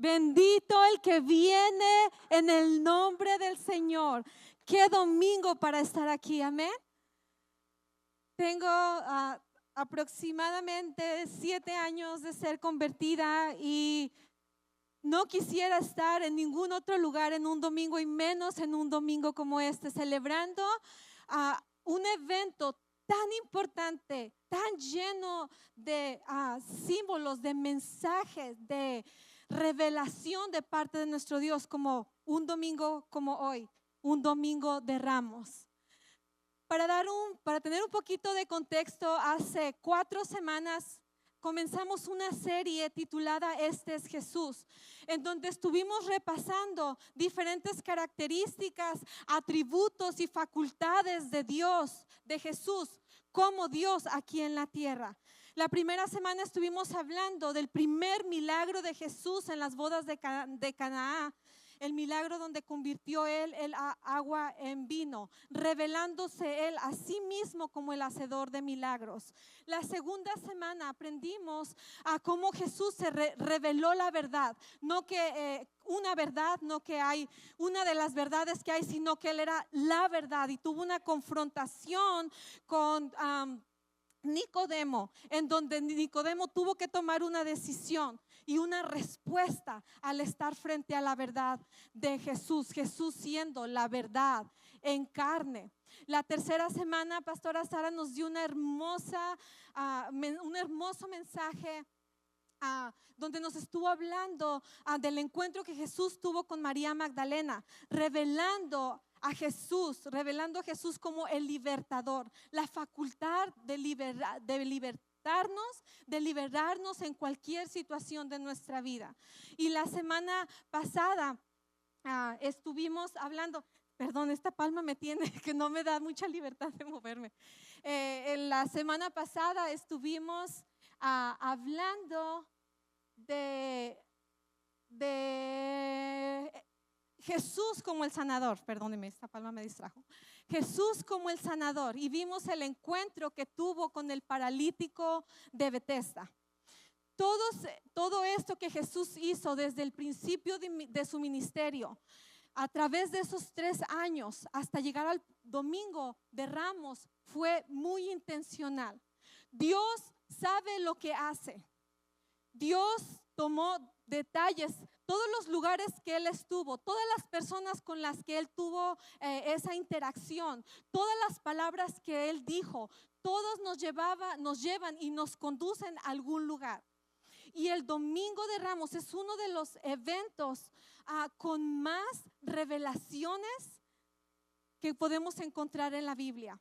Bendito el que viene en el nombre del Señor. Qué domingo para estar aquí, amén. Tengo aproximadamente 7 años de ser convertida y no quisiera estar en ningún otro lugar en un domingo y menos en un domingo como este, celebrando un evento tan importante, tan lleno de símbolos, de mensajes, de revelación de parte de nuestro Dios, como un domingo como hoy, un domingo de Ramos. Para tener un poquito de contexto, hace 4 semanas comenzamos una serie titulada Este es Jesús, en donde estuvimos repasando diferentes características, atributos y facultades de Dios, de Jesús, como Dios aquí en la tierra. La primera semana estuvimos hablando del primer milagro de Jesús en las bodas de Canaán. El milagro donde convirtió él el agua en vino, revelándose él a sí mismo como el hacedor de milagros. La segunda semana aprendimos a cómo Jesús se reveló la verdad, no que una verdad, no que hay una de las verdades que hay, sino que él era la verdad y tuvo una confrontación con Nicodemo, en donde Nicodemo tuvo que tomar una decisión y una respuesta al estar frente a la verdad de Jesús, Jesús siendo la verdad en carne. La tercera semana, Pastora Sara nos dio un hermoso mensaje donde nos estuvo hablando del encuentro que Jesús tuvo con María Magdalena, revelando a Jesús como el libertador, la facultad de liberarnos en cualquier situación de nuestra vida. Y la semana pasada estuvimos hablando, perdón, esta palma me tiene que no me da mucha libertad de moverme. En la semana pasada estuvimos hablando de Jesús como el sanador. Perdóneme, esta palma me distrajo. Jesús como el sanador, y vimos el encuentro que tuvo con el paralítico de Betesda. Todo esto que Jesús hizo desde el principio de su ministerio, a través de esos 3 años hasta llegar al domingo de Ramos, fue muy intencional. Dios sabe lo que hace. Dios tomó detalles, todos los lugares que Él estuvo, todas las personas con las que Él tuvo esa interacción, todas las palabras que Él dijo, todos nos llevan y nos conducen a algún lugar. Y el Domingo de Ramos es uno de los eventos con más revelaciones que podemos encontrar en la Biblia.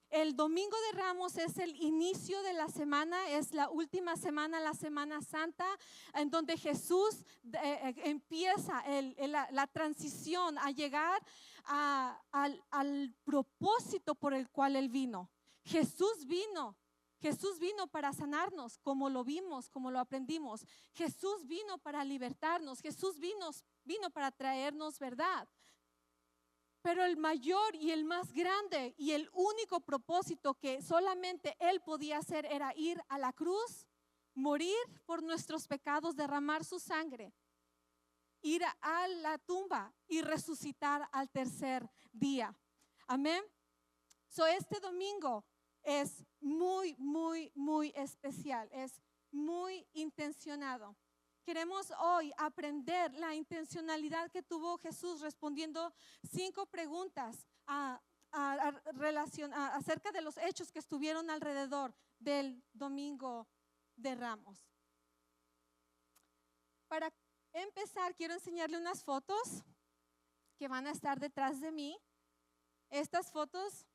El Domingo de Ramos es el inicio de la semana, es la última semana, la Semana Santa, en donde Jesús empieza la transición a llegar al propósito por el cual Él vino. Jesús vino para sanarnos, como lo vimos, como lo aprendimos. Jesús vino para libertarnos. Jesús vino para traernos verdad. Pero el mayor y el más grande y el único propósito que solamente Él podía hacer era ir a la cruz, morir por nuestros pecados, derramar su sangre, ir a la tumba y resucitar al tercer día. Amén. Este domingo es muy, muy, muy especial, es muy intencionado. Queremos hoy aprender la intencionalidad que tuvo Jesús respondiendo 5 preguntas acerca de los hechos que estuvieron alrededor del Domingo de Ramos. Para empezar, quiero enseñarle unas fotos que van a estar detrás de mí. Estas fotos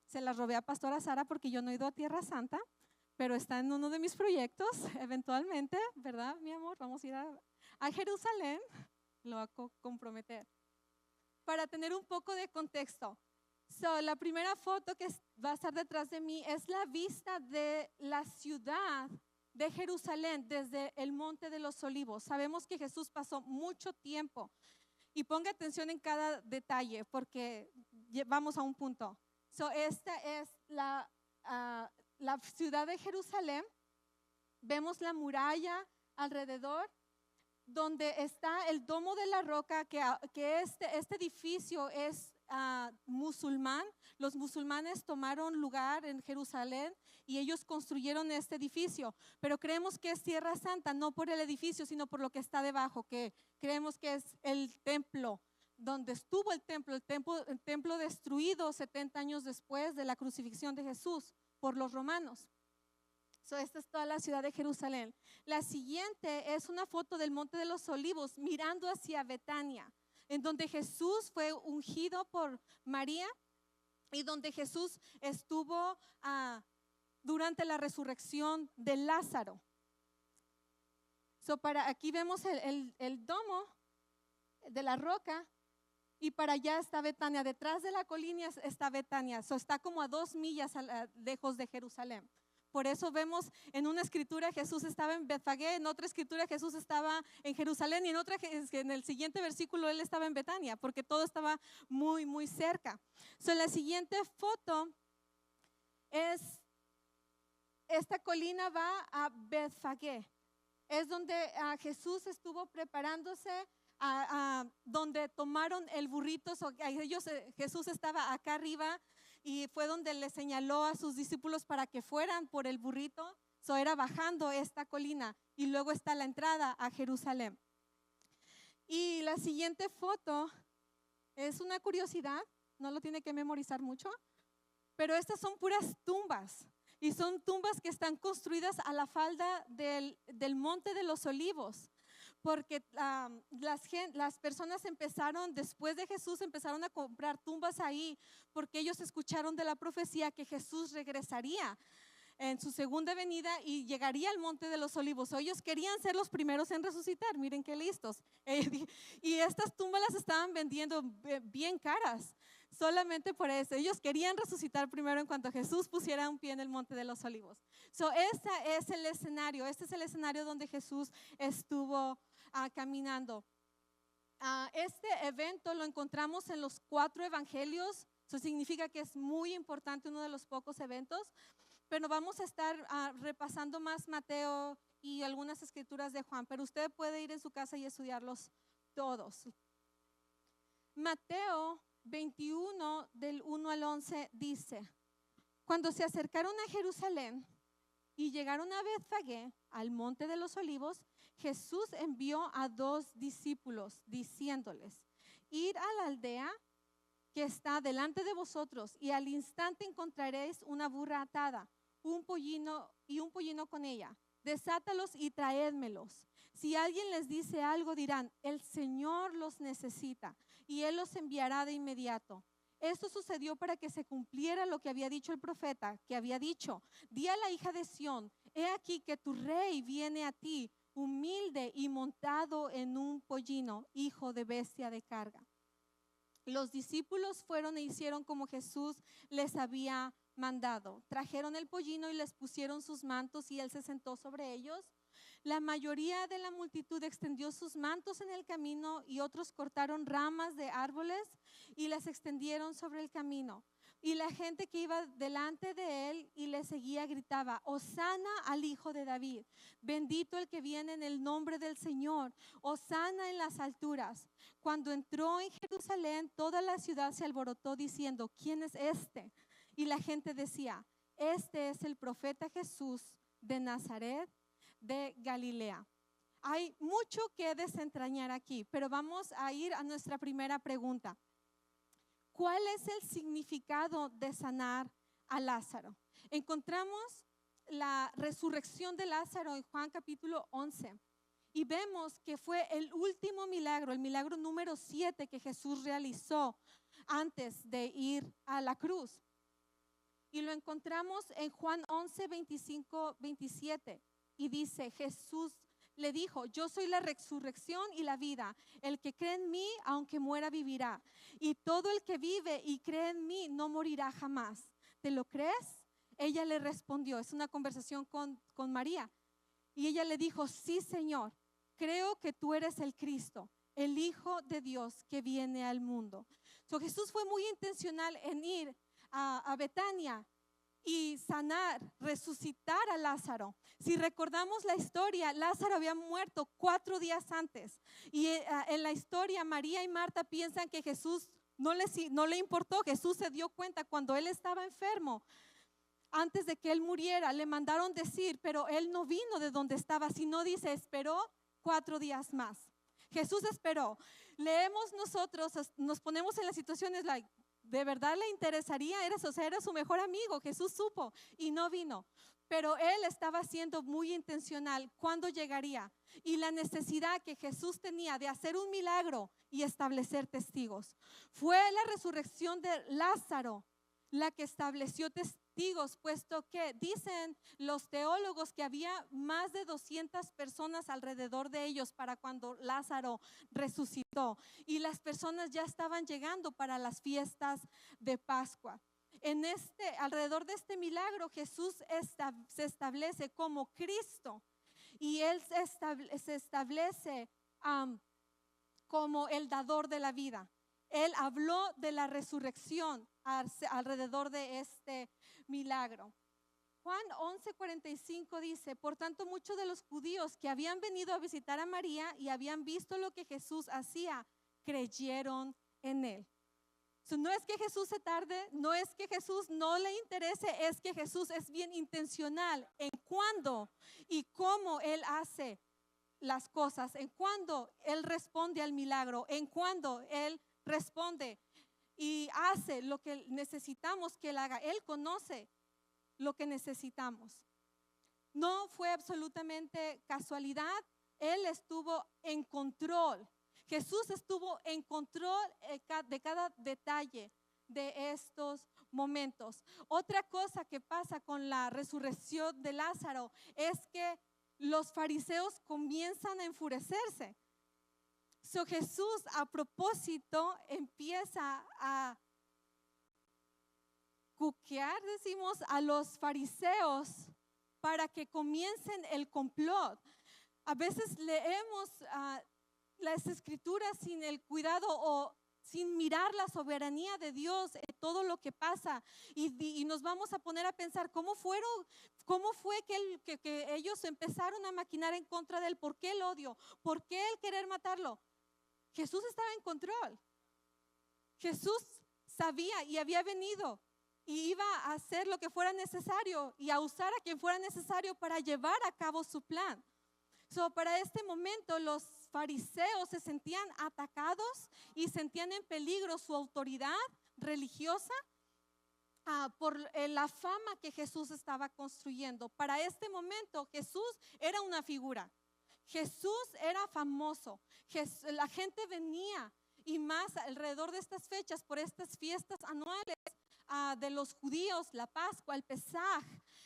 se las robé a Pastora Sara porque yo no he ido a Tierra Santa, pero está en uno de mis proyectos eventualmente, ¿verdad, mi amor? Vamos a ir a Jerusalén, lo va a comprometer. Para tener un poco de contexto, la primera foto que va a estar detrás de mí es la vista de la ciudad de Jerusalén desde el Monte de los Olivos. Sabemos que Jesús pasó mucho tiempo, y ponga atención en cada detalle porque vamos a un punto. Esta es la ciudad de Jerusalén. Vemos la muralla alrededor. donde está el Domo de la Roca, que este edificio es musulmán. Los musulmanes tomaron lugar en Jerusalén y ellos construyeron este edificio, pero creemos que es Tierra Santa, no por el edificio, sino por lo que está debajo, que creemos que es el templo, donde estuvo el templo destruido 70 años después de la crucifixión de Jesús por los romanos. Esta es toda la ciudad de Jerusalén. La siguiente es una foto del Monte de los Olivos mirando hacia Betania, en donde Jesús fue ungido por María y donde Jesús estuvo durante la resurrección de Lázaro. Aquí vemos el domo de la roca y para allá está Betania. Detrás de la colina está Betania. Está como a 2 millas lejos de Jerusalén. Por eso vemos en una escritura Jesús estaba en Betfagé, en otra escritura Jesús estaba en Jerusalén y en el siguiente versículo él estaba en Betania, porque todo estaba muy, muy cerca. La siguiente foto es, esta colina va a Betfagé. Es donde Jesús estuvo preparándose, donde tomaron el burrito. Jesús estaba acá arriba y fue donde le señaló a sus discípulos para que fueran por el burrito. Era bajando esta colina y luego está la entrada a Jerusalén. Y la siguiente foto es una curiosidad, no lo tiene que memorizar mucho, pero estas son puras tumbas. Y son tumbas que están construidas a la falda del Monte de los Olivos, porque las personas después de Jesús, empezaron a comprar tumbas ahí, porque ellos escucharon de la profecía que Jesús regresaría en su segunda venida y llegaría al Monte de los Olivos. Ellos querían ser los primeros en resucitar, miren qué listos. Y estas tumbas las estaban vendiendo bien caras. Solamente por eso, ellos querían resucitar primero en cuanto Jesús pusiera un pie en el Monte de los Olivos. Este es el escenario donde Jesús estuvo caminando. Este evento lo encontramos en los 4 evangelios. Eso significa que es muy importante, uno de los pocos eventos. Pero vamos a estar repasando más Mateo y algunas escrituras de Juan, pero usted puede ir en su casa y estudiarlos todos. Mateo 21 del 1 al 11 dice: cuando se acercaron a Jerusalén y llegaron a Betfagé, al Monte de los Olivos, Jesús envió a 2 discípulos diciéndoles: id a la aldea que está delante de vosotros y al instante encontraréis una burra atada, un pollino con ella. Desátalos y traédmelos. Si alguien les dice algo, dirán: el Señor los necesita y Él los enviará de inmediato. Esto sucedió para que se cumpliera lo que había dicho el profeta, que había dicho: di a la hija de Sión, he aquí que tu rey viene a ti, humilde y montado en un pollino, hijo de bestia de carga. Los discípulos fueron e hicieron como Jesús les había mandado. Trajeron el pollino y les pusieron sus mantos y él se sentó sobre ellos. La mayoría de la multitud extendió sus mantos en el camino y otros cortaron ramas de árboles y las extendieron sobre el camino. Y la gente que iba delante de él y le seguía gritaba: Hosana al Hijo de David, bendito el que viene en el nombre del Señor, Hosana en las alturas. Cuando entró en Jerusalén, toda la ciudad se alborotó diciendo: ¿quién es este? Y la gente decía: este es el profeta Jesús de Nazaret de Galilea. Hay mucho que desentrañar aquí, pero vamos a ir a nuestra primera pregunta. ¿Cuál es el significado de sanar a Lázaro? Encontramos la resurrección de Lázaro en Juan capítulo 11 y vemos que fue el último milagro, el milagro número 7 que Jesús realizó antes de ir a la cruz. Y lo encontramos en Juan 11, 25, 27 y dice: Jesús le dijo: yo soy la resurrección y la vida. El que cree en mí, aunque muera, vivirá. Y todo el que vive y cree en mí no morirá jamás. ¿Te lo crees? Ella le respondió, es una conversación con María. Y ella le dijo: sí, Señor, creo que tú eres el Cristo, el Hijo de Dios que viene al mundo. Jesús fue muy intencional en ir a Betania y sanar, resucitar a Lázaro. Si recordamos la historia, Lázaro había muerto 4 días antes. Y en la historia, María y Marta piensan que Jesús no le importó. Jesús se dio cuenta cuando él estaba enfermo. Antes de que él muriera, le mandaron decir, pero él no vino de donde estaba, sino dice, esperó 4 días más. Jesús esperó. Leemos nosotros, nos ponemos en las situaciones like, ¿de verdad le interesaría? Era su mejor amigo. Jesús supo y no vino. Pero él estaba siendo muy intencional cuando llegaría y la necesidad que Jesús tenía de hacer un milagro y establecer testigos. Fue la resurrección de Lázaro la que estableció testigos, puesto que dicen los teólogos que había más de 200 personas alrededor de ellos para cuando Lázaro resucitó y las personas ya estaban llegando para las fiestas de Pascua. Alrededor de este milagro, Jesús se establece como Cristo y Él se establece como el dador de la vida. Él habló de la resurrección alrededor de este milagro. Juan 11:45 dice, por tanto muchos de los judíos que habían venido a visitar a María y habían visto lo que Jesús hacía, creyeron en Él. No es que Jesús se tarde, no es que Jesús no le interese, es que Jesús es bien intencional en cuándo y cómo Él hace las cosas, en cuándo Él responde al milagro, en cuándo Él responde y hace lo que necesitamos que Él haga. Él conoce lo que necesitamos. No fue absolutamente casualidad, Él estuvo en control. Jesús estuvo en control de cada detalle de estos momentos. Otra cosa que pasa con la resurrección de Lázaro es que los fariseos comienzan a enfurecerse. Jesús a propósito empieza a cuquear, decimos, a los fariseos para que comiencen el complot. A veces leemos las escrituras sin el cuidado o sin mirar la soberanía de Dios en todo lo que pasa y nos vamos a poner a pensar cómo fue que ellos empezaron a maquinar en contra de Él. ¿Por qué el odio? ¿Por qué el querer matarlo? Jesús estaba en control. Jesús sabía y había venido y iba a hacer lo que fuera necesario y a usar a quien fuera necesario para llevar a cabo su plan. Para este momento los fariseos se sentían atacados y sentían en peligro su autoridad religiosa por la fama que Jesús estaba construyendo. Para este momento Jesús era una figura. Jesús era famoso. La gente venía y más alrededor de estas fechas por estas fiestas anuales de los judíos, la Pascua, el Pesaj,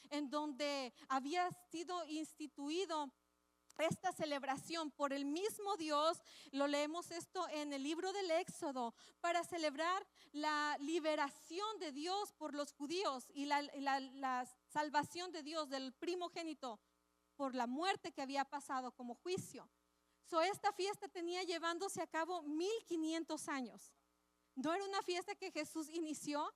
en donde había sido instituido esta celebración por el mismo Dios. Lo leemos esto en el libro del Éxodo para celebrar la liberación de Dios por los judíos y la salvación de Dios del primogénito por la muerte que había pasado como juicio. Esta fiesta tenía llevándose a cabo 1500 años. No era una fiesta que Jesús inició.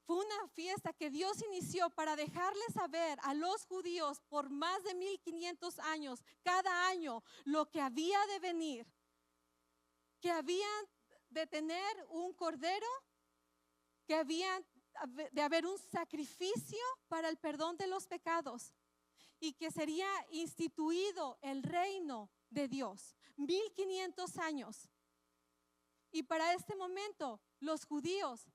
Fue una fiesta que Dios inició para dejarles saber a los judíos por más de 1500 años, cada año, lo que había de venir. Que habían de tener un cordero, que había de haber un sacrificio para el perdón de los pecados y que sería instituido el reino de Dios. 1500 años. Y para este momento, los judíos,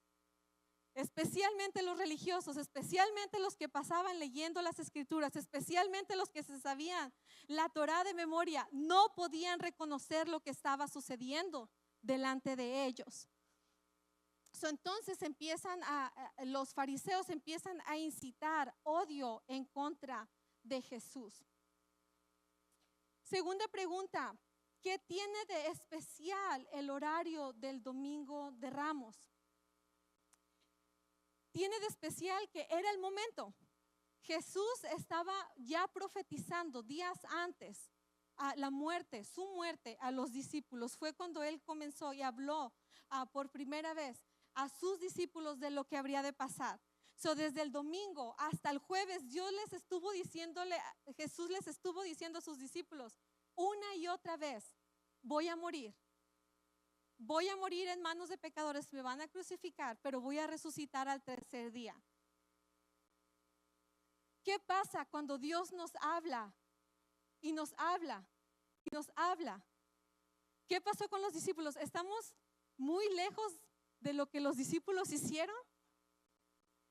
especialmente los religiosos, especialmente los que pasaban leyendo las escrituras, especialmente los que se sabían la Torá de memoria, no podían reconocer lo que estaba sucediendo delante de ellos. Entonces los fariseos empiezan a incitar odio en contra de Jesús. Segunda pregunta, ¿qué tiene de especial el horario del Domingo de Ramos? Tiene de especial que era el momento. Jesús estaba ya profetizando días antes a la muerte, su muerte a los discípulos. Fue cuando Él comenzó y habló por primera vez a sus discípulos de lo que habría de pasar. So, desde el domingo hasta el jueves, Jesús les estuvo diciendo a sus discípulos una y otra vez: voy a morir. Voy a morir en manos de pecadores, me van a crucificar, pero voy a resucitar al tercer día. ¿Qué pasa cuando Dios nos habla y nos habla y nos habla? ¿Qué pasó con los discípulos? ¿Estamos muy lejos de lo que los discípulos hicieron?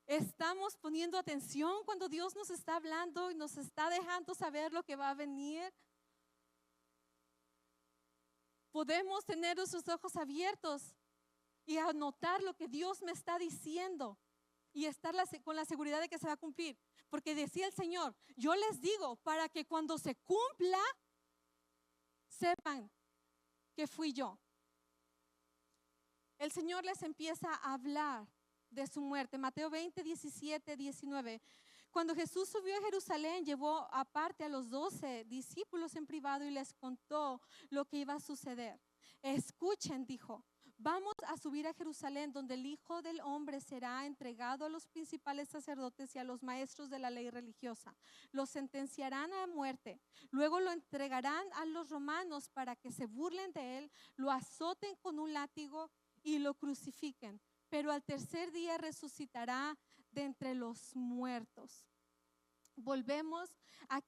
¿Estamos poniendo atención cuando Dios nos está hablando y nos está dejando saber lo que va a venir? Podemos tener nuestros ojos abiertos y anotar lo que Dios me está diciendo y estar con la seguridad de que se va a cumplir. Porque decía el Señor: yo les digo para que cuando se cumpla, sepan que fui yo. El Señor les empieza a hablar de su muerte. Mateo 20, 17, 19. Cuando Jesús subió a Jerusalén, llevó aparte a los 12 discípulos en privado y les contó lo que iba a suceder. Escuchen, dijo: vamos a subir a Jerusalén, donde el Hijo del Hombre será entregado a los principales sacerdotes y a los maestros de la ley religiosa. Lo sentenciarán a muerte. Luego lo entregarán a los romanos para que se burlen de él, lo azoten con un látigo y lo crucifiquen. Pero al tercer día resucitará de entre los muertos. Volvemos a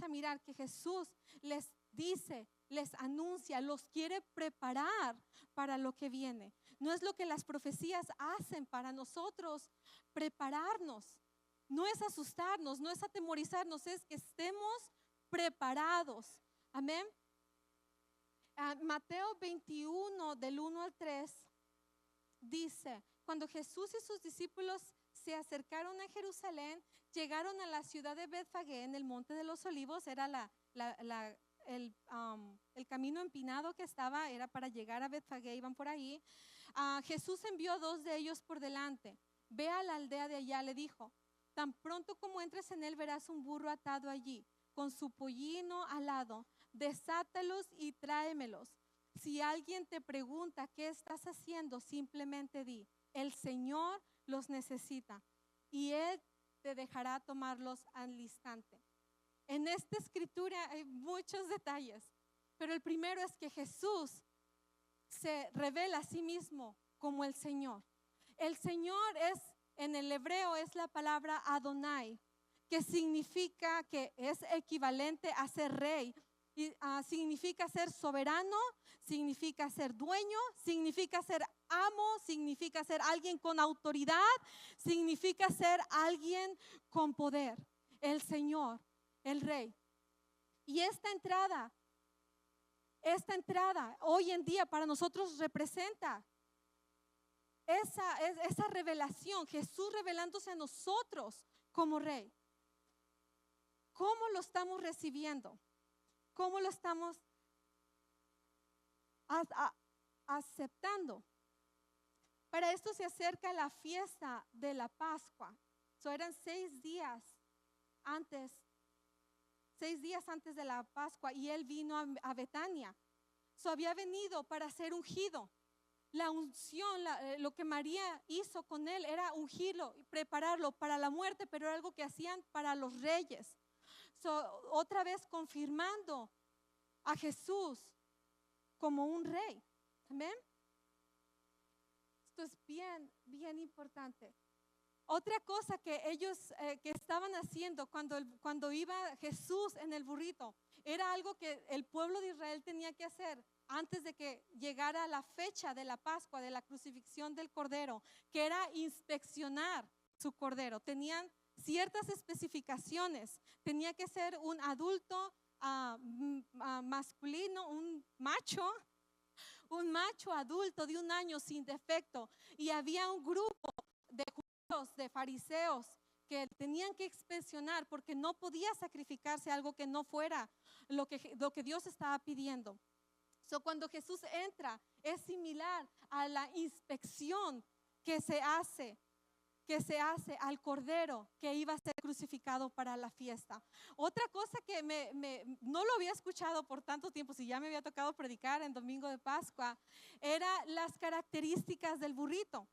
mirar que Jesús les dice, les anuncia, los quiere preparar para lo que viene. No es lo que las profecías hacen para nosotros, prepararnos. No es asustarnos, no es atemorizarnos, es que estemos preparados. Amén. Mateo 21, del 1 al 3, dice: cuando Jesús y sus discípulos se acercaron a Jerusalén, llegaron a la ciudad de Betfagé en el monte de los olivos. Era el camino empinado que era para llegar a Betfagé, iban por ahí. Jesús envió a 2 de ellos por delante. Ve a la aldea de allá, le dijo: tan pronto como entres en él, verás un burro atado allí, con su pollino al lado. Desátalos y tráemelos. Si alguien te pregunta qué estás haciendo, simplemente di: el Señor los necesita y Él te dejará tomarlos al instante. En esta escritura hay muchos detalles, pero el primero es que Jesús se revela a sí mismo como el Señor. El Señor en el hebreo es la palabra Adonai, que significa, que es equivalente a ser rey. Y, significa ser soberano, significa ser dueño, significa ser amo, significa ser alguien con autoridad, significa ser alguien con poder. El Señor, el Rey. Y esta entrada hoy en día para nosotros representa esa revelación, Jesús revelándose a nosotros como Rey. ¿Cómo lo estamos recibiendo? ¿Cómo lo estamos aceptando? Para esto se acerca la fiesta de la Pascua. Eran 6 días antes de la Pascua, y él vino a Betania. Había venido para ser ungido. La unción, lo que María hizo con él era ungirlo y prepararlo para la muerte, pero era algo que hacían para los reyes. Otra vez confirmando a Jesús como un rey. Amén. Esto es bien, bien importante. Otra cosa que ellos que estaban haciendo cuando iba Jesús en el burrito, era algo que el pueblo de Israel tenía que hacer antes de que llegara la fecha de la Pascua, de la crucifixión del Cordero, que era inspeccionar su Cordero. Tenían ciertas especificaciones. Tenía que ser un adulto masculino, un macho adulto de 1 año sin defecto. Y había un grupo de judíos, de fariseos, que tenían que inspeccionar porque no podía sacrificarse algo que no fuera lo que Dios estaba pidiendo. Cuando Jesús entra, es similar a la inspección que se hace al Cordero que iba a ser crucificado para la fiesta. Otra cosa que no lo había escuchado por tanto tiempo, si ya me había tocado predicar en Domingo de Pascua, era las características del burrito.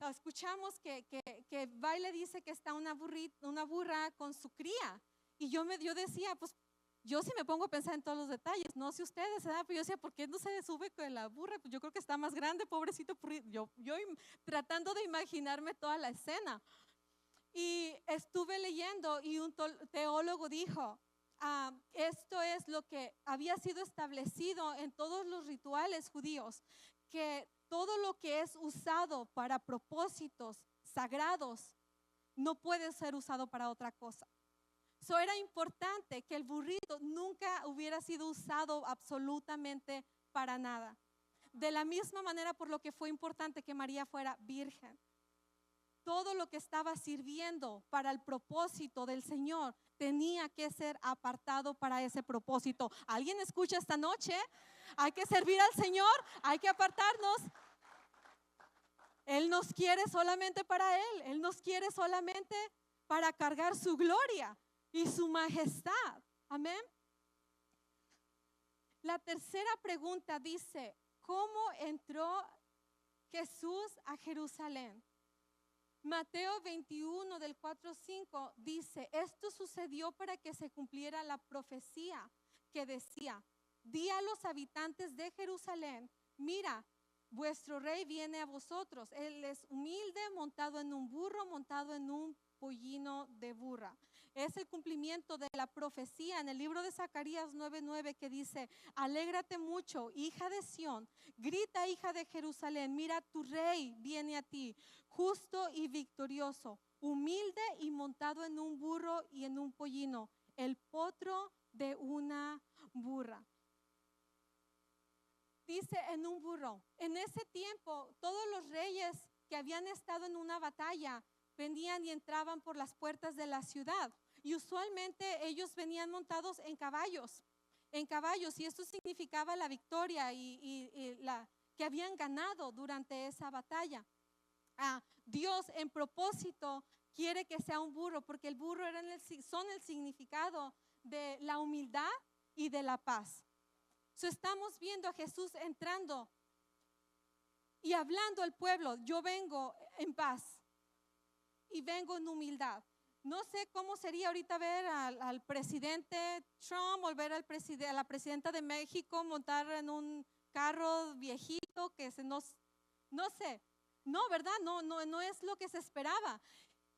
escuchamos que va y le dice que está una burra con su cría. Y yo decía, pues yo sí me pongo a pensar en todos los detalles, no sé ustedes, ¿verdad? Pero yo decía, ¿por qué no se sube con la burra? Pues yo creo que está más grande, pobrecito. Yo tratando de imaginarme toda la escena. Y estuve leyendo y un teólogo dijo, esto es lo que había sido establecido en todos los rituales judíos, que todo lo que es usado para propósitos sagrados no puede ser usado para otra cosa. So era importante que el burrito nunca hubiera sido usado absolutamente para nada. De la misma manera por lo que fue importante que María fuera virgen. Todo lo que estaba sirviendo para el propósito del Señor tenía que ser apartado para ese propósito. ¿Alguien escucha esta noche? Hay que servir al Señor, hay que apartarnos. Él nos quiere solamente para Él. Él nos quiere solamente para cargar su gloria y su majestad. Amén. La tercera pregunta dice, ¿cómo entró Jesús a Jerusalén? Mateo 21 del 4-5 dice, esto sucedió para que se cumpliera la profecía que decía, di a los habitantes de Jerusalén, mira, vuestro rey viene a vosotros. Él es humilde, montado en un burro, montado en un pollino de burra. Es el cumplimiento de la profecía en el libro de Zacarías 9:9 que dice, alégrate mucho, hija de Sión, grita, hija de Jerusalén, mira, tu rey viene a ti, justo y victorioso, humilde y montado en un burro y en un pollino, el potro de una burra. Dice en un burro. En ese tiempo, todos los reyes que habían estado en una batalla venían y entraban por las puertas de la ciudad. Y usualmente ellos venían montados en caballos, y esto significaba la victoria y la que habían ganado durante esa batalla. Dios en propósito quiere que sea un burro, porque el burro son el significado de la humildad y de la paz. Estamos viendo a Jesús entrando y hablando al pueblo, yo vengo en paz y vengo en humildad. No sé cómo sería ahorita ver al presidente Trump o ver a la presidenta de México montar en un carro viejito que no sé, no, ¿verdad? No es lo que se esperaba.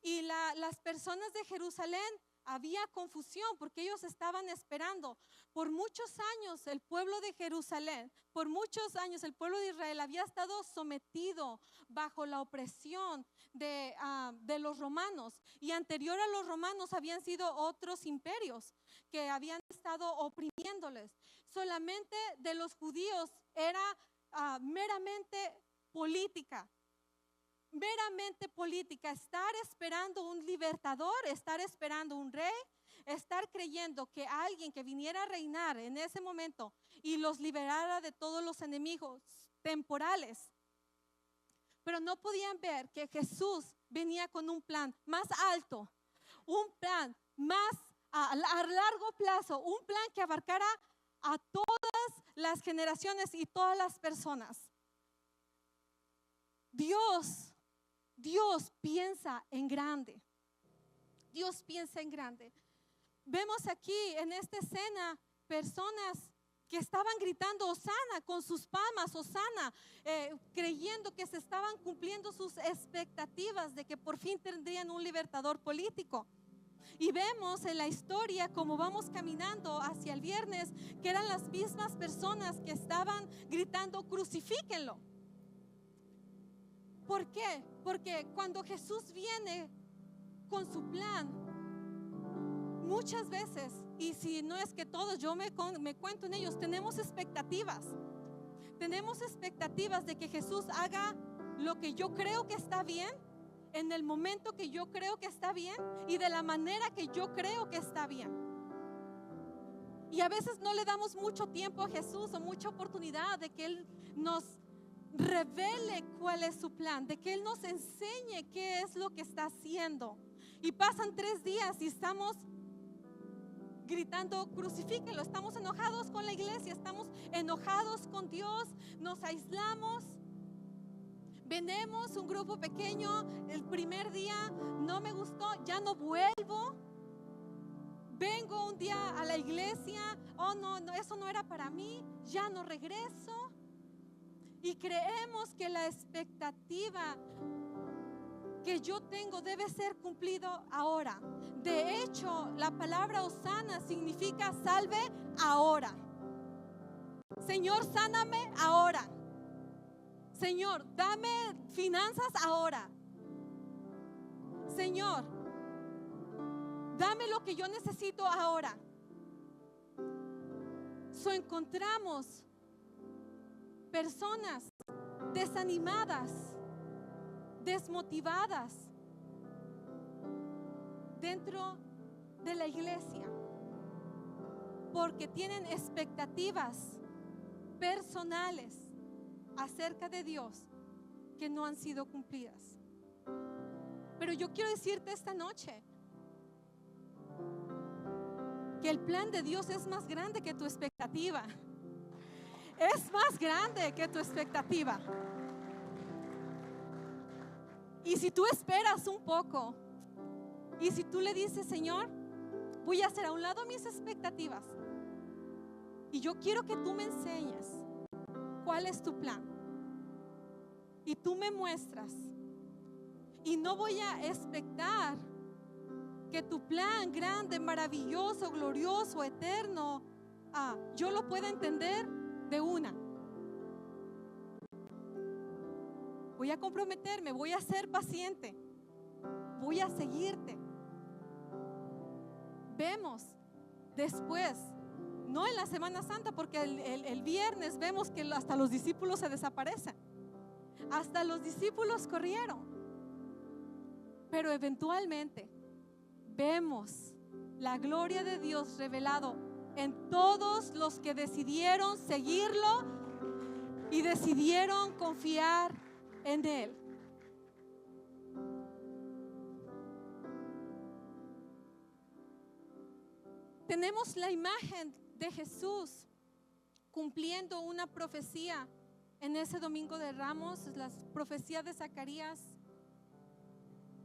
Y las personas de Jerusalén, había confusión porque ellos estaban esperando. Por muchos años el pueblo de Jerusalén, por muchos años el pueblo de Israel había estado sometido bajo la opresión de los romanos. Y anterior a los romanos habían sido otros imperios que habían estado oprimiéndoles. Solamente de los judíos era meramente política. Meramente política, estar esperando un libertador, estar esperando un rey, estar creyendo que alguien que viniera a reinar en ese momento y los liberara de todos los enemigos temporales. Pero no podían ver que Jesús venía con un plan más alto, un plan más a largo plazo, un plan que abarcara a todas las generaciones y todas las personas. Dios piensa en grande. Dios piensa en grande. Vemos aquí en esta escena personas que estaban gritando Hosana con sus palmas, Hosana, creyendo que se estaban cumpliendo sus expectativas de que por fin tendrían un libertador político. Y vemos en la historia, como vamos caminando hacia el viernes, que eran las mismas personas que estaban gritando crucifíquenlo. ¿Por qué? Porque cuando Jesús viene con su plan, muchas veces, y si no es que todos, yo me cuento en ellos, tenemos expectativas. Tenemos expectativas de que Jesús haga lo que yo creo que está bien, en el momento que yo creo que está bien y de la manera que yo creo que está bien. Y a veces no le damos mucho tiempo a Jesús o mucha oportunidad de que Él nos revele cuál es su plan, de que Él nos enseñe qué es lo que está haciendo. Y pasan 3 días y estamos gritando crucifíquenlo, estamos enojados con la iglesia, estamos enojados con Dios, nos aislamos. Venimos un grupo pequeño, el primer día no me gustó, ya no vuelvo. Vengo un día a la iglesia, oh no, eso no era para mí, ya no regreso. Y creemos que la expectativa que yo tengo debe ser cumplido ahora. De hecho, la palabra Osana significa salve ahora. Señor, sáname ahora. Señor, dame finanzas ahora. Señor, dame lo que yo necesito ahora. Encontramos personas desanimadas, desmotivadas dentro de la iglesia porque tienen expectativas personales acerca de Dios que no han sido cumplidas. Pero yo quiero decirte esta noche que el plan de Dios es más grande que tu expectativa. Es más grande que tu expectativa. Y si tú esperas un poco, y si tú le dices, Señor, voy a hacer a un lado mis expectativas, y yo quiero que tú me enseñes cuál es tu plan, y tú me muestras, y no voy a expectar que tu plan grande, maravilloso, glorioso, eterno, yo lo pueda entender de una. Voy a comprometerme, voy a ser paciente, voy a seguirte. Vemos después, no en la Semana Santa, porque el viernes vemos que hasta los discípulos se desaparecen, hasta los discípulos corrieron, pero eventualmente vemos la gloria de Dios revelado en todos los que decidieron seguirlo y decidieron confiar en Él. Tenemos la imagen de Jesús cumpliendo una profecía en ese domingo de Ramos, la profecía de Zacarías.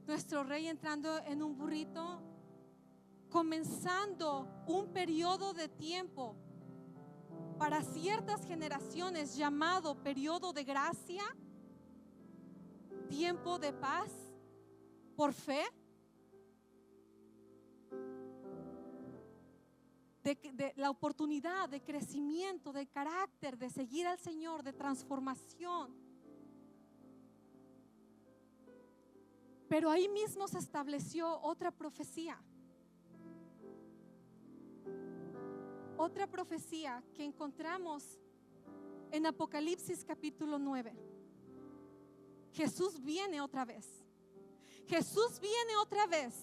Nuestro rey entrando en un burrito, comenzando un periodo de tiempo para ciertas generaciones llamado periodo de gracia, tiempo de paz por fe, de la oportunidad de crecimiento, de carácter, de seguir al Señor, de transformación. Pero ahí mismo se estableció otra profecía. Otra profecía que encontramos en Apocalipsis capítulo 9. Jesús viene otra vez. Jesús viene otra vez.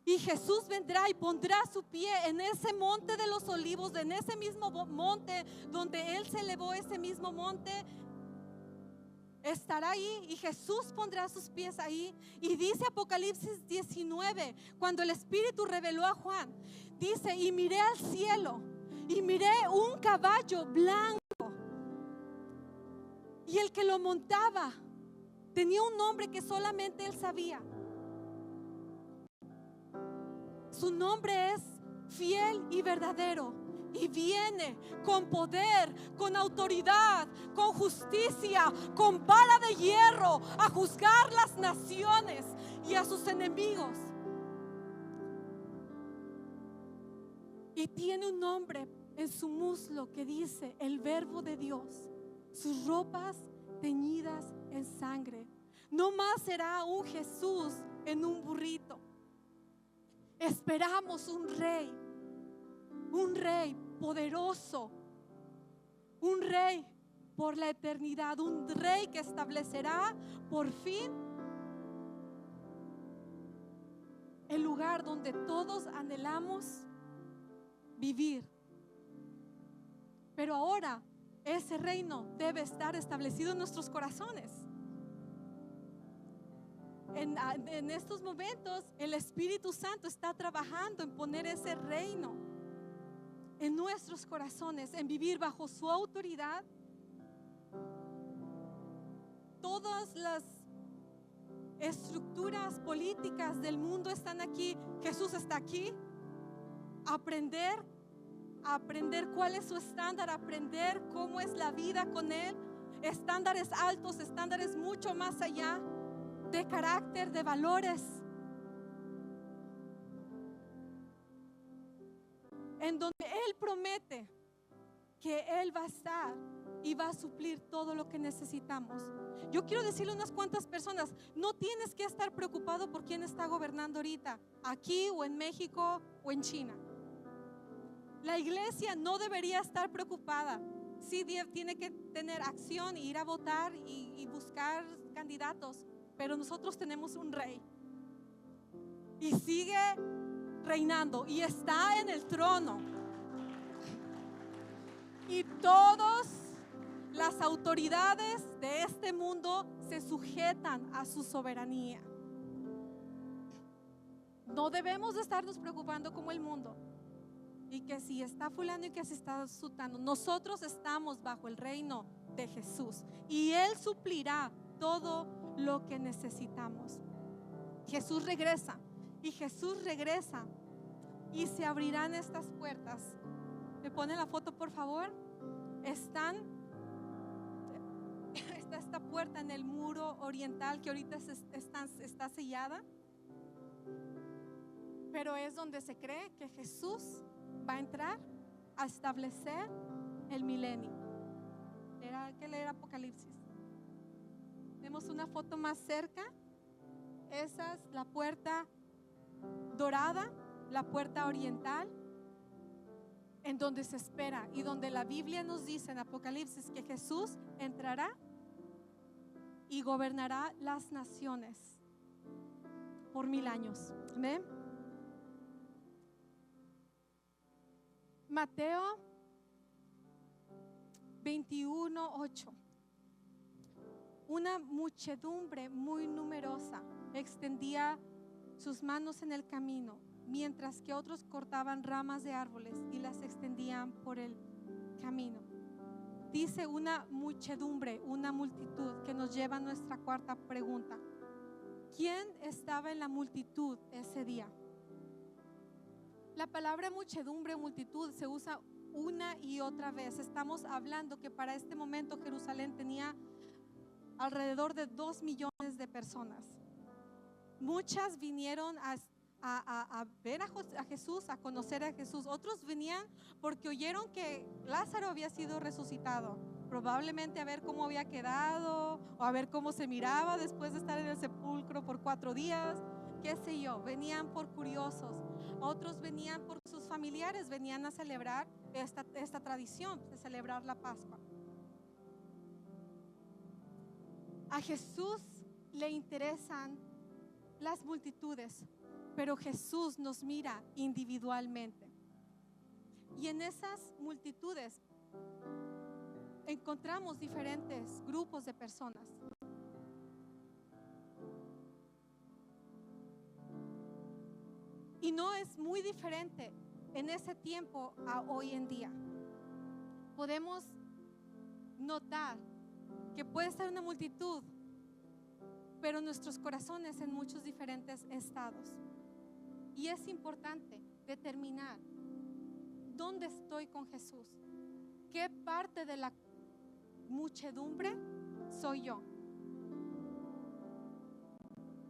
Y Jesús vendrá y pondrá su pie en ese monte de los olivos, en ese mismo monte donde Él se elevó, ese mismo monte. Estará ahí y Jesús pondrá sus pies ahí. Y dice Apocalipsis 19, cuando el Espíritu reveló a Juan, dice: y miré al cielo y miré un caballo blanco, y el que lo montaba tenía un nombre que solamente él sabía. Su nombre es Fiel y Verdadero, y viene con poder, con autoridad, con justicia, con vara de hierro, a juzgar las naciones y a sus enemigos. Y tiene un nombre en su muslo que dice: el Verbo de Dios. Sus ropas teñidas en sangre. No más será un Jesús en un burrito. Esperamos un rey poderoso, un rey por la eternidad, un rey que establecerá por fin el lugar donde todos anhelamos vivir. Pero ahora ese reino debe estar establecido en nuestros corazones. En estos momentos el Espíritu Santo está trabajando en poner ese reino en nuestros corazones, en vivir bajo su autoridad, todas las estructuras políticas del mundo están aquí. Jesús está aquí. Aprender cuál es su estándar, aprender cómo es la vida con Él. Estándares altos, estándares mucho más allá de carácter, de valores. En donde Él promete que Él va a estar y va a suplir todo lo que necesitamos. Yo quiero decirle a unas cuantas personas: no tienes que estar preocupado por quién está gobernando ahorita, aquí o en México o en China. La iglesia no debería estar preocupada. Sí, tiene que tener acción, ir a votar y buscar candidatos, pero nosotros tenemos un rey y sigue reinando y está en el trono, y todas las autoridades de este mundo se sujetan a su soberanía. No debemos de estarnos preocupando como el mundo, y que si está fulano y que si está sutano. Nosotros estamos bajo el reino de Jesús y Él suplirá todo lo que necesitamos. Jesús regresa y se abrirán estas puertas. ¿Me ponen la foto, por favor? Está esta puerta en el muro oriental que ahorita está sellada, pero es donde se cree que Jesús va a entrar a establecer el milenio. Hay que leer Apocalipsis. Vemos una foto más cerca. Esa es la puerta dorada, la puerta oriental, en donde se espera y donde la Biblia nos dice en Apocalipsis que Jesús entrará y gobernará las naciones por 1000 años. Amén. Mateo 21:8. Una muchedumbre muy numerosa extendía sus manos en el camino, mientras que otros cortaban ramas de árboles y las extendían por el camino. Dice una muchedumbre, una multitud, que nos lleva a nuestra cuarta pregunta. ¿Quién estaba en la multitud ese día? La palabra muchedumbre, multitud, se usa una y otra vez. Estamos hablando que para este momento Jerusalén tenía alrededor de 2 millones de personas. Muchas vinieron a ver a Jesús, a conocer a Jesús. Otros venían porque oyeron que Lázaro había sido resucitado, probablemente a ver cómo había quedado o a ver cómo se miraba después de estar en el sepulcro por 4 días, qué sé yo. Venían por curiosos. Otros venían por sus familiares, venían a celebrar esta tradición de celebrar la Pascua. A Jesús le interesan las multitudes, pero Jesús nos mira individualmente. Y en esas multitudes encontramos diferentes grupos de personas. Y no es muy diferente en ese tiempo a hoy en día. Podemos notar que puede ser una multitud, pero nuestros corazones en muchos diferentes estados. Y es importante determinar dónde estoy con Jesús, qué parte de la muchedumbre soy yo.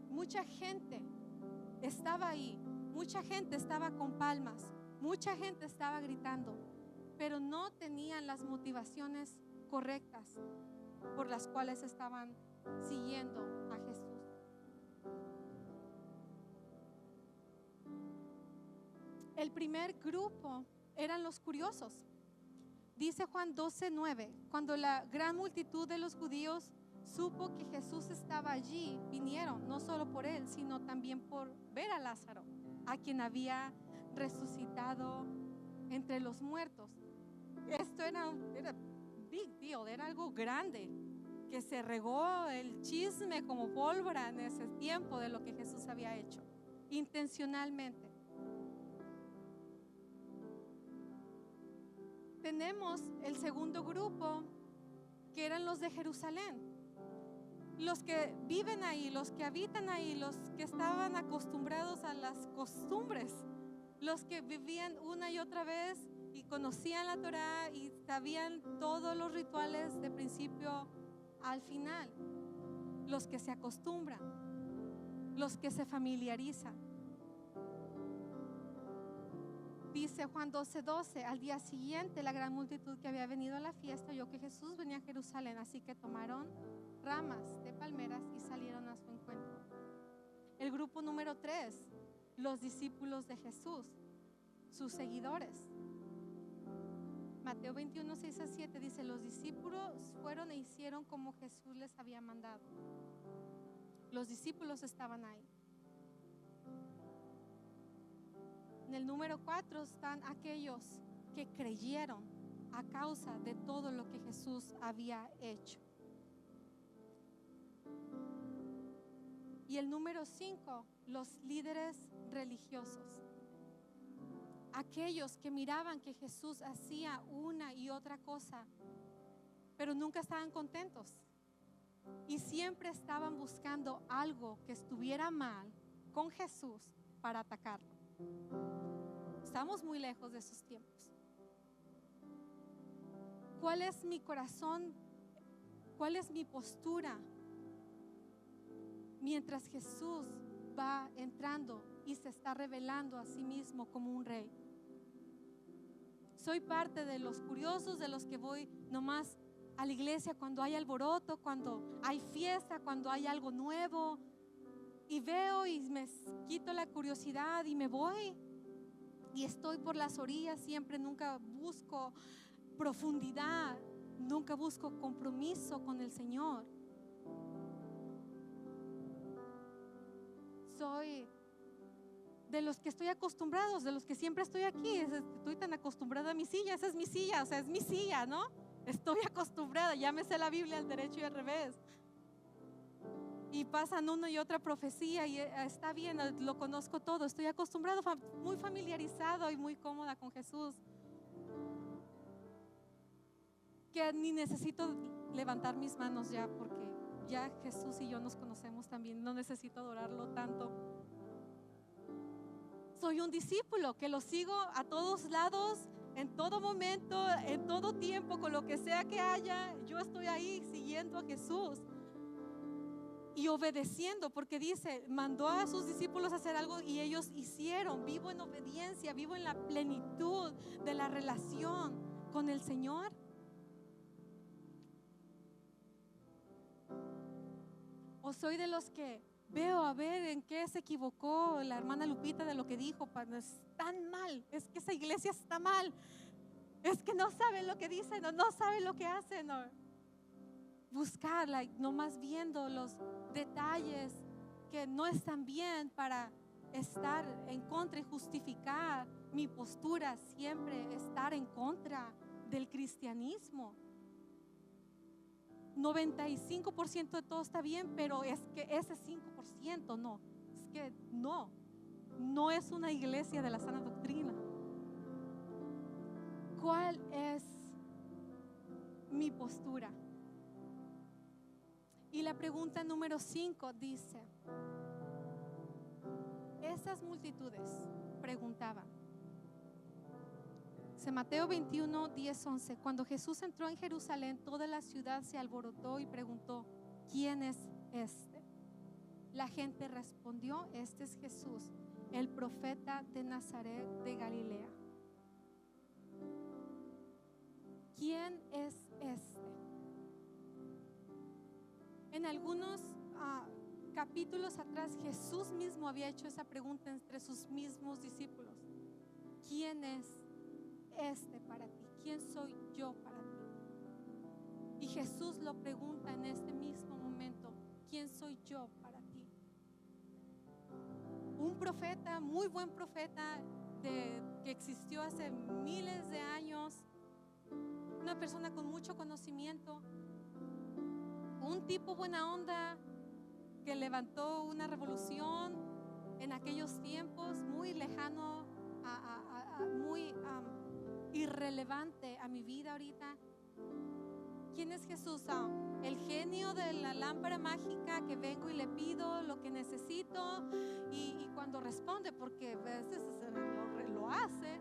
Mucha gente estaba ahí, mucha gente estaba con palmas, mucha gente estaba gritando, pero no tenían las motivaciones correctas por las cuales estaban siguiendo a Jesús. El primer grupo eran los curiosos. Dice Juan 12:9, cuando la gran multitud de los judíos supo que Jesús estaba allí, vinieron no solo por él, sino también por ver a Lázaro, a quien había resucitado entre los muertos. Esto era big deal, era algo grande, que se regó el chisme como pólvora en ese tiempo de lo que Jesús había hecho, intencionalmente. Tenemos el segundo grupo, que eran los de Jerusalén. los que viven ahí, los que habitan ahí, los que estaban acostumbrados a las costumbres, los que vivían una y otra vez y conocían la Torá y sabían todos los rituales de principio al final, los que se acostumbran, los que se familiarizan. Dice Juan 12:12, al día siguiente la gran multitud que había venido a la fiesta oyó que Jesús venía a Jerusalén, así que tomaron ramas de palmeras y salieron a su encuentro. El grupo número 3, los discípulos de Jesús, sus seguidores. Mateo 21:6-7 dice, los discípulos fueron e hicieron como Jesús les había mandado. Los discípulos estaban ahí. En el número 4 están aquellos que creyeron a causa de todo lo que Jesús había hecho. Y el número 5, los líderes religiosos. Aquellos que miraban que Jesús hacía una y otra cosa, pero nunca estaban contentos. Y siempre estaban buscando algo que estuviera mal con Jesús para atacarlo. Estamos muy lejos de esos tiempos. ¿Cuál es mi corazón? ¿Cuál es mi postura? Mientras Jesús va entrando y se está revelando a sí mismo como un rey. Soy parte de los curiosos, de los que voy nomás a la iglesia cuando hay alboroto, cuando hay fiesta, cuando hay algo nuevo, y veo y me quito la curiosidad y me voy y estoy por las orillas siempre. Nunca busco profundidad, nunca busco compromiso con el Señor. Soy de los que estoy acostumbrados, de los que siempre estoy aquí. Estoy tan acostumbrada a mi silla, esa es mi silla, o sea, es mi silla, ¿no? Estoy acostumbrada, ya me sé la Biblia al derecho y al revés. Y pasan una y otra profecía y está bien, lo conozco todo, estoy acostumbrado, muy familiarizado y muy cómoda con Jesús, que ni necesito levantar mis manos ya, porque ya Jesús y yo nos conocemos también, no necesito adorarlo tanto. Soy un discípulo que lo sigo a todos lados, en todo momento, en todo tiempo, con lo que sea que haya, yo estoy ahí siguiendo a Jesús y obedeciendo, porque dice, mandó a sus discípulos a hacer algo y ellos hicieron. Vivo en obediencia, vivo en la plenitud de la relación con el Señor. O soy de los que veo a ver en qué se equivocó la hermana Lupita de lo que dijo. Es tan mal, es que esa iglesia está mal, es que no saben lo que dicen o no saben lo que hacen. Buscarla, nomás viendo los detalles que no están bien para estar en contra y justificar mi postura, siempre estar en contra del cristianismo. 95% de todo está bien, pero es que ese 5% no, es que no es una iglesia de la sana doctrina. ¿Cuál es mi postura? Y la pregunta número 5 dice, esas multitudes preguntaban. Mateo 21, 10, 11. Cuando Jesús entró en Jerusalén, toda la ciudad se alborotó y preguntó, ¿quién es este? La gente respondió, este es Jesús, el profeta de Nazaret de Galilea. ¿Quién es este? En algunos capítulos atrás, Jesús mismo había hecho esa pregunta entre sus mismos discípulos. ¿Quién es este para ti? ¿Quién soy yo para ti? Y Jesús lo pregunta en este mismo momento, ¿quién soy yo para ti? Un profeta, muy buen profeta, que existió hace miles de años, una persona con mucho conocimiento, un tipo buena onda que levantó una revolución en aquellos tiempos, muy lejano, muy irrelevante a mi vida ahorita. ¿Quién es Jesús? El genio de la lámpara mágica que vengo y le pido lo que necesito y cuando responde, porque a veces lo hace,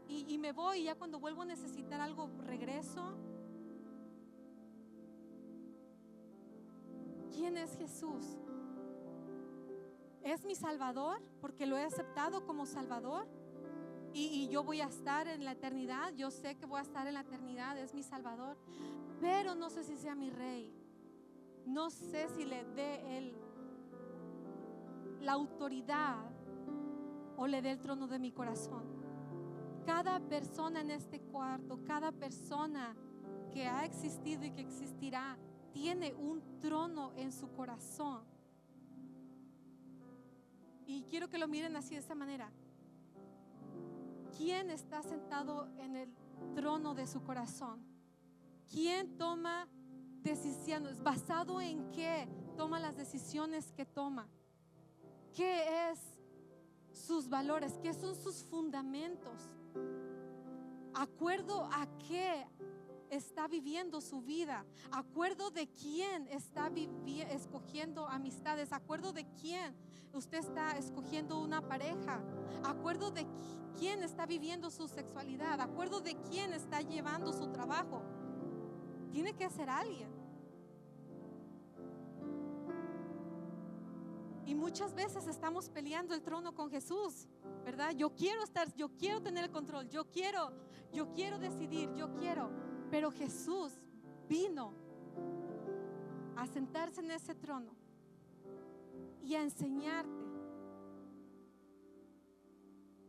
y me voy, y ya cuando vuelvo a necesitar algo regreso. ¿Quién es Jesús? ¿Es mi Salvador? Porque lo he aceptado como Salvador y yo voy a estar en la eternidad. Yo sé que voy a estar en la eternidad. Es mi Salvador, pero no sé si sea mi Rey. No sé si le dé la autoridad o le dé el trono de mi corazón. Cada persona en este cuarto, cada persona que ha existido y que existirá, tiene un trono en su corazón. Y quiero que lo miren así, de esta manera. ¿Quién está sentado en el trono de su corazón? ¿Quién toma decisiones? ¿Basado en qué toma las decisiones que toma? ¿Qué es sus valores? ¿Qué son sus fundamentos? ¿Acuerdo a qué está viviendo su vida? ¿Acuerdo de quién está escogiendo amistades? ¿Acuerdo de quién usted está escogiendo una pareja? ¿Acuerdo de quién está viviendo su sexualidad? ¿Acuerdo de quién está llevando su trabajo? Tiene que ser alguien. Y muchas veces estamos peleando el trono con Jesús, ¿verdad? Yo quiero tener el control, yo quiero decidir, pero Jesús vino a sentarse en ese trono y a enseñarte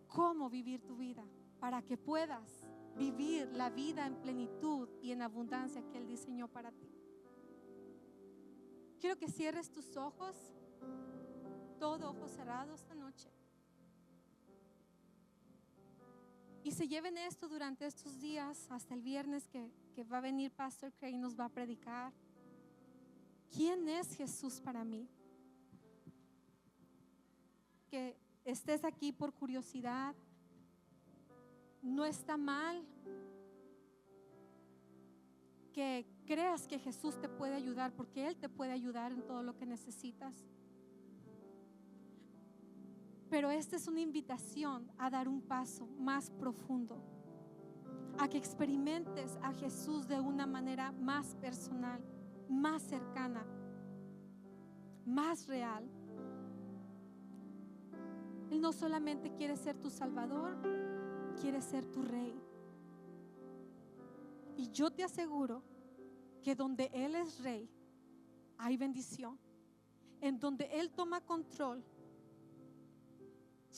cómo vivir tu vida para que puedas vivir la vida en plenitud y en abundancia que Él diseñó para ti. Quiero que cierres tus ojos, todo ojo cerrado esta noche, y se lleven esto durante estos días hasta el viernes que va a venir Pastor Craig y nos va a predicar. ¿Quién es Jesús para mí? Que estés aquí por curiosidad, no está mal. Que creas que Jesús te puede ayudar, porque Él te puede ayudar en todo lo que necesitas. Pero esta es una invitación a dar un paso más profundo, a que experimentes a Jesús de una manera más personal, más cercana, más real. Él no solamente quiere ser tu Salvador, quiere ser tu Rey. Y yo te aseguro que donde Él es Rey, hay bendición. En donde Él toma control,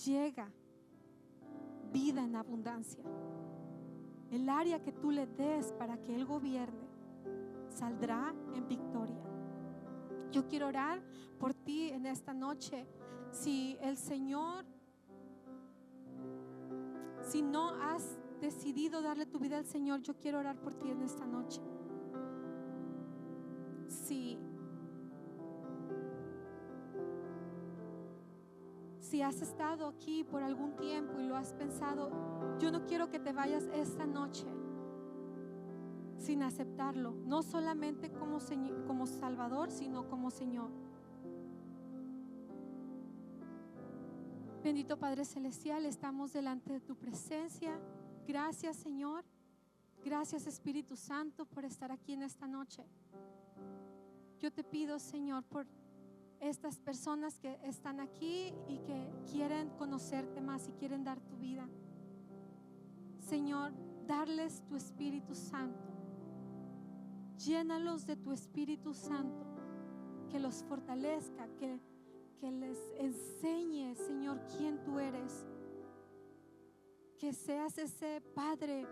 llega vida en abundancia. El área que tú le des para que Él gobierne saldrá en victoria. Yo quiero orar por ti en esta noche. Si el Señor, si no has decidido darle tu vida al Señor, yo quiero orar por ti en esta noche. Si has estado aquí por algún tiempo y lo has pensado, yo no quiero que te vayas esta noche sin aceptarlo, no solamente como Salvador, sino como Señor. Bendito Padre Celestial, estamos delante de tu presencia. Gracias, Señor. Gracias, Espíritu Santo, por estar aquí en esta noche. Yo te pido, Señor, por estas personas que están aquí y que quieren conocerte más y quieren dar tu vida. Señor, darles tu Espíritu Santo. Llénalos de tu Espíritu Santo, que los fortalezca, que les enseñe, Señor, quién tú eres. Que seas ese Padre,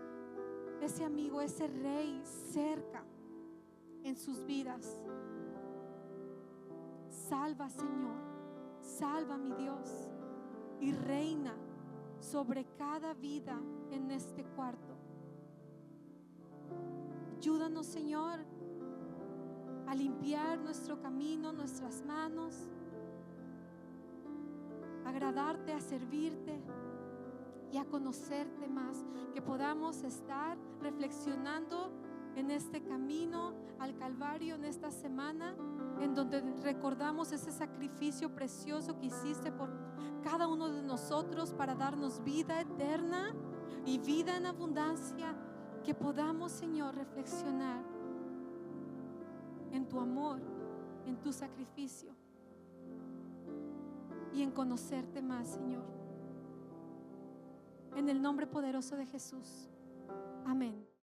ese amigo, ese Rey cerca en sus vidas. Salva, Señor, salva, mi Dios, y reina sobre cada vida en este cuarto. Ayúdanos, Señor, a limpiar nuestro camino, nuestras manos, a agradarte, a servirte y a conocerte más. Que podamos estar reflexionando en este camino al Calvario, en esta semana, en donde recordamos ese sacrificio precioso que hiciste por cada uno de nosotros para darnos vida eterna y vida en abundancia. Que podamos, Señor, reflexionar en tu amor, en tu sacrificio y en conocerte más, Señor. En el nombre poderoso de Jesús. Amén.